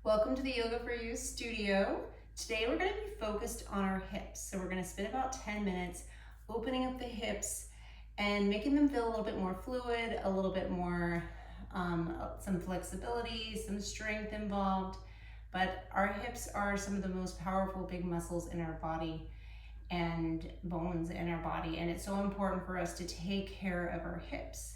Welcome to the Yoga for You studio. Today we're going to be focused on our hips. So we're going to spend about 10 minutes opening up the hips and making them feel a little bit more fluid, a little bit more, some flexibility, some strength involved. But our hips are some of the most powerful big muscles in our body and bones in our body. And it's so important for us to take care of our hips.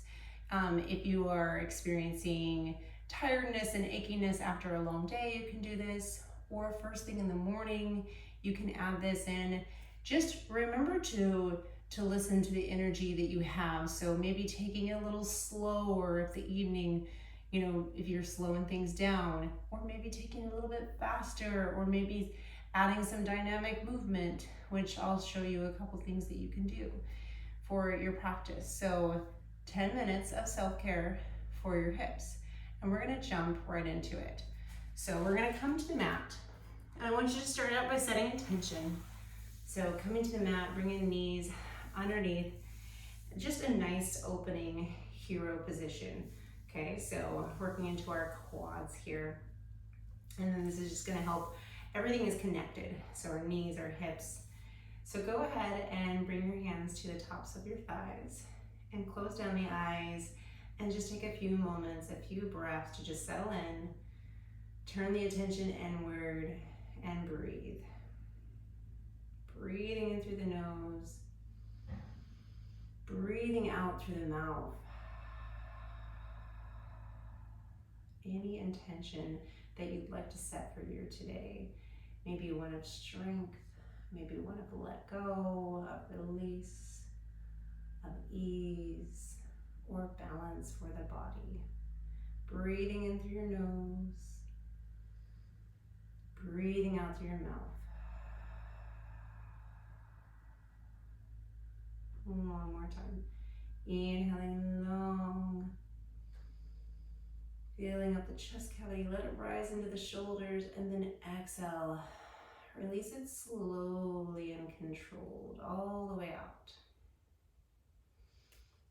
If you are experiencing tiredness and achiness after a long day, you can do this, or first thing in the morning, you can add this in. Just remember to listen to the energy that you have. So maybe taking it a little slower if the evening, if you're slowing things down, or maybe taking it a little bit faster, or maybe adding some dynamic movement, which I'll show you a couple things that you can do for your practice. So 10 minutes of self-care for your hips. And we're gonna jump right into it. So we're gonna come to the mat. And I want you to start out by setting intention. So coming to the mat, bringing the knees underneath, just a nice opening hero position. Okay, so working into our quads here. And then this is just gonna help, everything is connected. So our knees, our hips. So go ahead and bring your hands to the tops of your thighs and close down the eyes. And just take a few moments, a few breaths to just settle in. Turn the attention inward and breathe. Breathing in through the nose. Breathing out through the mouth. Any intention that you'd like to set for your today. Maybe one of strength, maybe one of let go, of release, of ease, or balance for the body. Breathing in through your nose, breathing out through your mouth. One more time. Inhaling long, feeling up the chest cavity, let it rise into the shoulders, and then exhale. Release it slowly and controlled all the way out.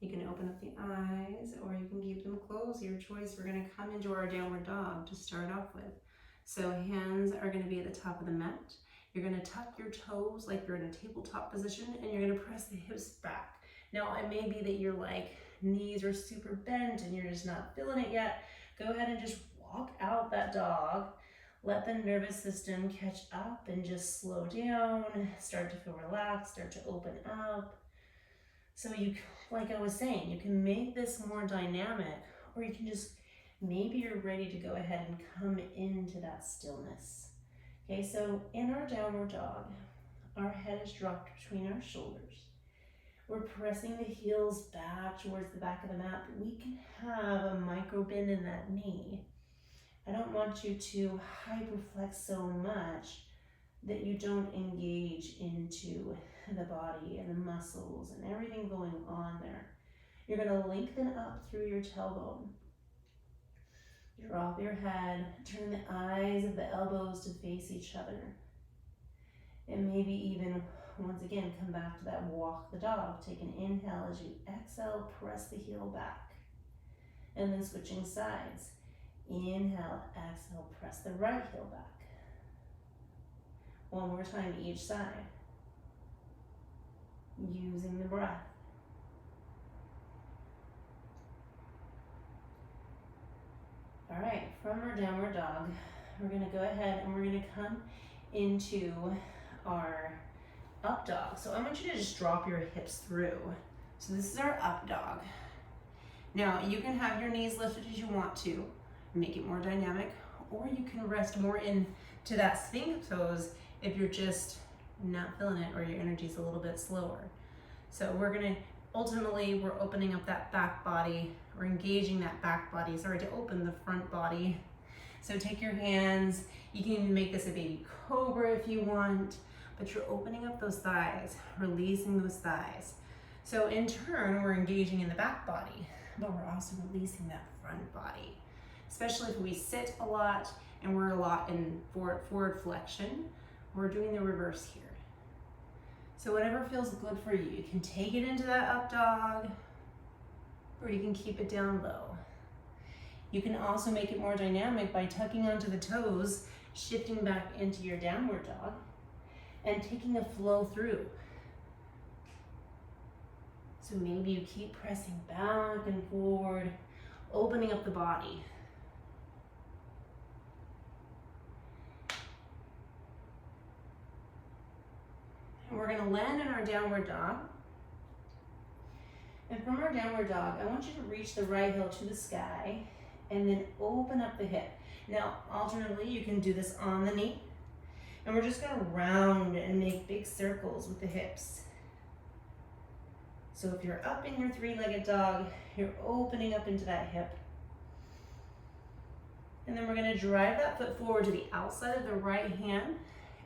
You can open up the eyes or you can keep them closed, your choice. We're gonna come into our downward dog to start off with. So hands are gonna be at the top of the mat. You're gonna tuck your toes like you're in a tabletop position and you're gonna press the hips back. Now it may be that your knees are super bent and you're just not feeling it yet. Go ahead and just walk out that dog. Let the nervous system catch up and just slow down. Start to feel relaxed, start to open up. So you, like I was saying, you can make this more dynamic, or you can just, maybe you're ready to go ahead and come into that stillness. Okay, so in our downward dog, our head is dropped between our shoulders. We're pressing the heels back towards the back of the mat, but we can have a micro bend in that knee. I don't want you to hyperflex so much that you don't engage into the body and the muscles and everything going on there. You're going to lengthen up through your tailbone. Drop your head, turn the eyes of the elbows to face each other. And maybe even, once again, come back to that walk the dog. Take an inhale as you exhale, press the heel back. And then switching sides. Inhale, exhale, press the right heel back. One more time each side. Using the breath. All right, from our downward dog, we're gonna go ahead and we're gonna come into our up dog. So I want you to just drop your hips through. So this is our up dog. Now you can have your knees lifted as you want to, make it more dynamic, or you can rest more into that sphinx pose if you're just not feeling it or your energy's a little bit slower. So we're gonna, ultimately, we're opening up that back body, we're engaging that back body, sorry, to open the front body. So take your hands, you can even make this a baby cobra if you want, but you're opening up those thighs, releasing those thighs. So in turn, we're engaging in the back body, but we're also releasing that front body. Especially if we sit a lot and we're a lot in forward flexion, we're doing the reverse here. So whatever feels good for you. You can take it into that up dog, or you can keep it down low. You can also make it more dynamic by tucking onto the toes, shifting back into your downward dog, and taking a flow through. So maybe you keep pressing back and forward, opening up the body. And we're gonna land in our downward dog. And from our downward dog, I want you to reach the right heel to the sky and then open up the hip. Now, alternately, you can do this on the knee. And we're just gonna round and make big circles with the hips. So if you're up in your three-legged dog, you're opening up into that hip. And then we're gonna drive that foot forward to the outside of the right hand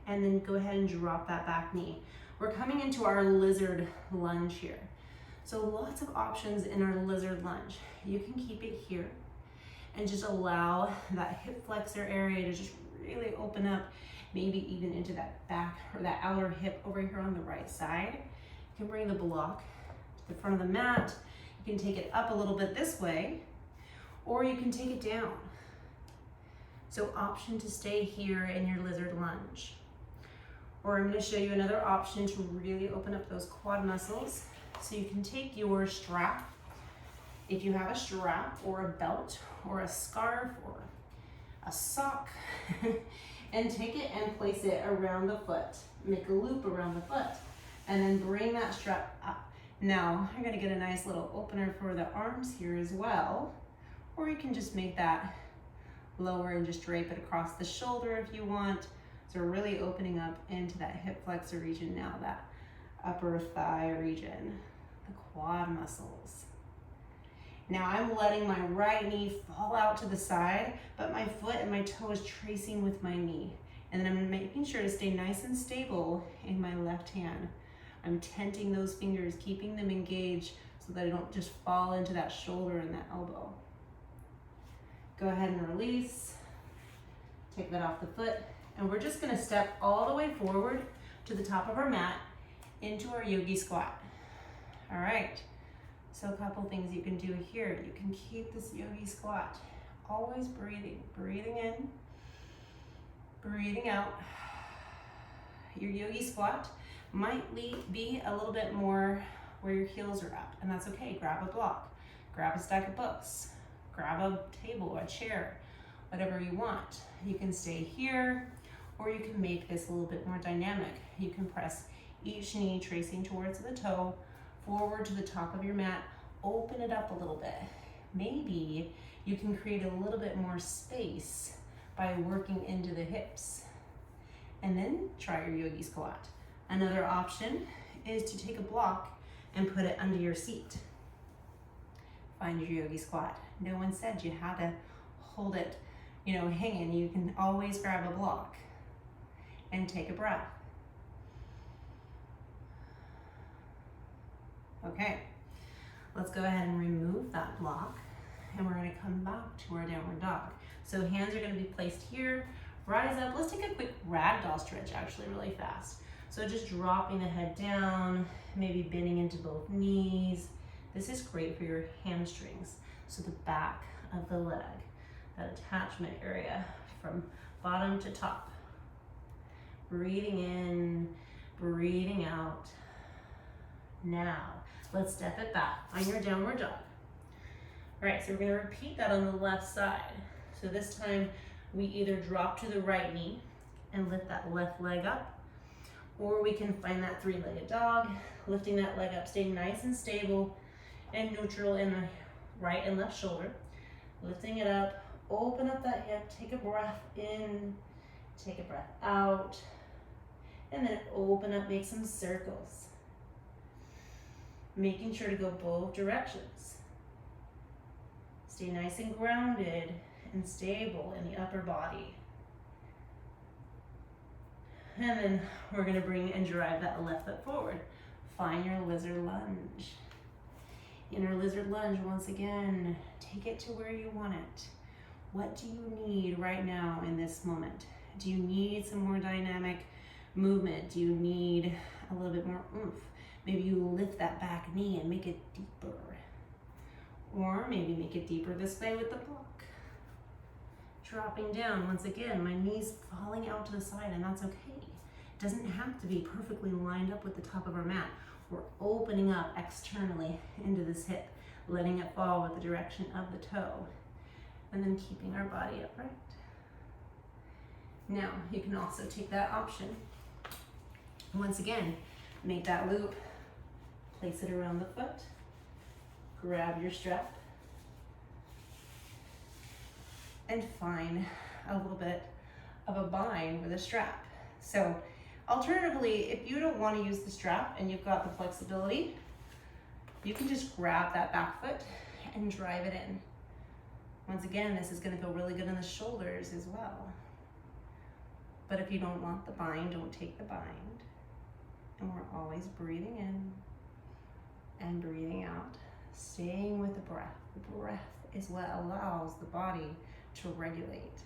and then go ahead and drop that back knee. We're coming into our lizard lunge here. So lots of options in our lizard lunge. You can keep it here and just allow that hip flexor area to just really open up, maybe even into that back or that outer hip over here on the right side. You can bring the block to the front of the mat. You can take it up a little bit this way, or you can take it down. So option to stay here in your lizard lunge. Or I'm going to show you another option to really open up those quad muscles. So you can take your strap, if you have a strap or a belt or a scarf or a sock, and take it and place it around the foot. Make a loop around the foot and then bring that strap up. Now, I'm going to get a nice little opener for the arms here as well. Or you can just make that lower and just drape it across the shoulder if you want. So we're really opening up into that hip flexor region now, that upper thigh region, the quad muscles. Now I'm letting my right knee fall out to the side, but my foot and my toe is tracing with my knee. And then I'm making sure to stay nice and stable in my left hand. I'm tenting those fingers, keeping them engaged so that I don't just fall into that shoulder and that elbow. Go ahead and release. Take that off the foot. And we're just gonna step all the way forward to the top of our mat into our yogi squat. All right, so a couple things you can do here. You can keep this yogi squat, always breathing. Breathing in, breathing out. Your yogi squat might be a little bit more where your heels are up, and that's okay. Grab a block, grab a stack of books, grab a table, a chair, whatever you want. You can stay here, or you can make this a little bit more dynamic. You can press each knee tracing towards the toe, forward to the top of your mat, open it up a little bit. Maybe you can create a little bit more space by working into the hips. And then try your yogi squat. Another option is to take a block and put it under your seat. Find your yogi squat. No one said you had to hold it, hanging. You can always grab a block and take a breath. Okay, let's go ahead and remove that block, and we're gonna come back to our downward dog. So hands are gonna be placed here, rise up. Let's take a quick ragdoll stretch, actually really fast. So just dropping the head down, maybe bending into both knees. This is great for your hamstrings. So the back of the leg, that attachment area from bottom to top. Breathing in, breathing out. Now, let's step it back on your downward dog. All right, so we're gonna repeat that on the left side. So this time, we either drop to the right knee and lift that left leg up, or we can find that three-legged dog, lifting that leg up, staying nice and stable and neutral in the right and left shoulder. Lifting it up, open up that hip, take a breath in, take a breath out, and then open up, make some circles. Making sure to go both directions. Stay nice and grounded and stable in the upper body. And then we're gonna bring and drive that left foot forward. Find your lizard lunge. In our lizard lunge, once again, take it to where you want it. What do you need right now in this moment? Do you need some more dynamic movement? Do you need a little bit more oomph? Maybe you lift that back knee and make it deeper. Or maybe make it deeper this way with the block. dropping down. Once again, my knees falling out to the side, and that's okay. It doesn't have to be perfectly lined up with the top of our mat. We're opening up externally into this hip, letting it fall with the direction of the toe, and then keeping our body upright. Now, you can also take that option. Once again, make that loop, place it around the foot, grab your strap, and find a little bit of a bind with a strap. So alternatively, if you don't want to use the strap and you've got the flexibility, you can just grab that back foot and drive it in. Once again, this is going to feel really good in the shoulders as well. But if you don't want the bind, don't take the bind. And we're always breathing in and breathing out, staying with the breath. The breath is what allows the body to regulate.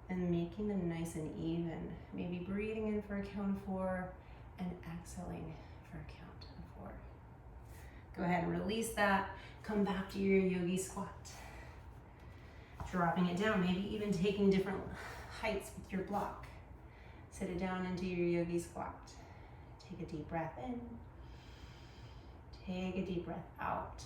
And making them nice and even. Maybe breathing in for a count of 4 and exhaling for a count of 4. Go ahead and release that. Come back to your yogi squat. Dropping it down, maybe even taking different heights with your block. Sit it down into your yogi squat. Take a deep breath in. Take a deep breath out.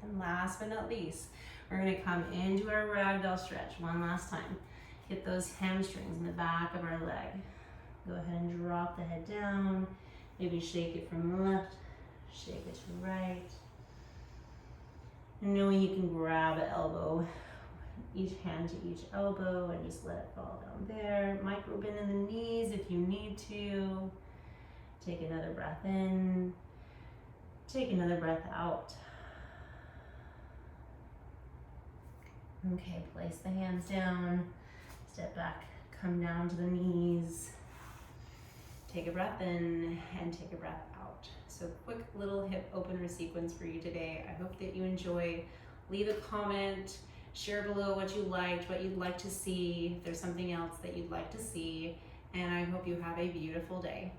And last but not least, we're going to come into our ragdoll stretch one last time. Hit those hamstrings in the back of our leg. Go ahead and drop the head down. Maybe shake it from the left, shake it to the right. And knowing you can grab an elbow, each hand to each elbow, and just let it fall down there. Micro bend in the knees if you need to. Take another breath in. Take another breath out. Okay, place the hands down. Step back, come down to the knees. Take a breath in and take a breath out. So quick little hip opener sequence for you today. I hope that you enjoy. Leave a comment. Share below what you liked, what you'd like to see, if there's something else that you'd like to see, and I hope you have a beautiful day.